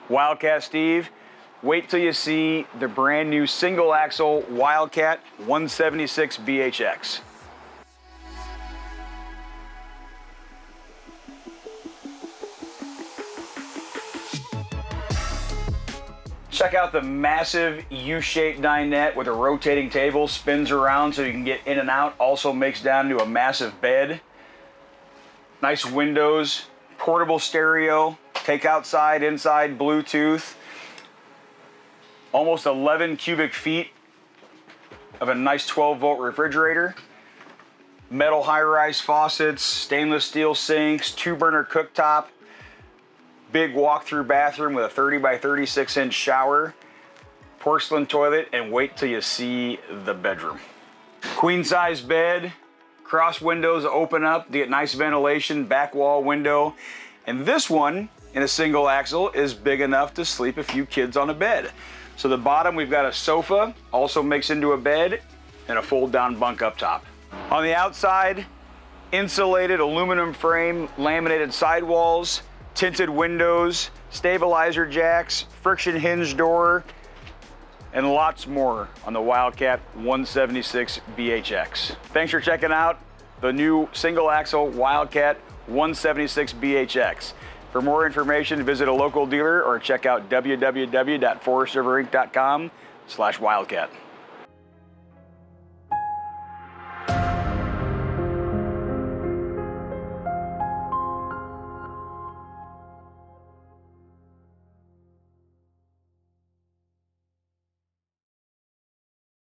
Wildcat Steve. Wait till you see the brand new single axle Wildcat 176BHX. Check out the massive U-shaped dinette with a rotating table, spins around so you can get in and out, also makes down to a massive bed. Nice windows, portable stereo, take outside, inside, Bluetooth. Almost 11 cubic feet of a nice 12-volt refrigerator. Metal high-rise faucets, stainless steel sinks, 2-burner cooktop. Big walk-through bathroom with a 30 by 36 inch shower, porcelain toilet, and wait till you see the bedroom. Queen size bed, cross windows open up to get nice ventilation, back wall window. And this one, in a single axle, is big enough to sleep a few kids on a bed. So the bottom, we've got a sofa, also makes into a bed, and a fold down bunk up top. On the outside, insulated aluminum frame, laminated sidewalls, tinted windows, stabilizer jacks, friction hinge door, and lots more on the Wildcat 176BHX. Thanks for checking out the new single axle Wildcat 176BHX. For more information, visit a local dealer or check out www.forestriverinc.com/wildcat.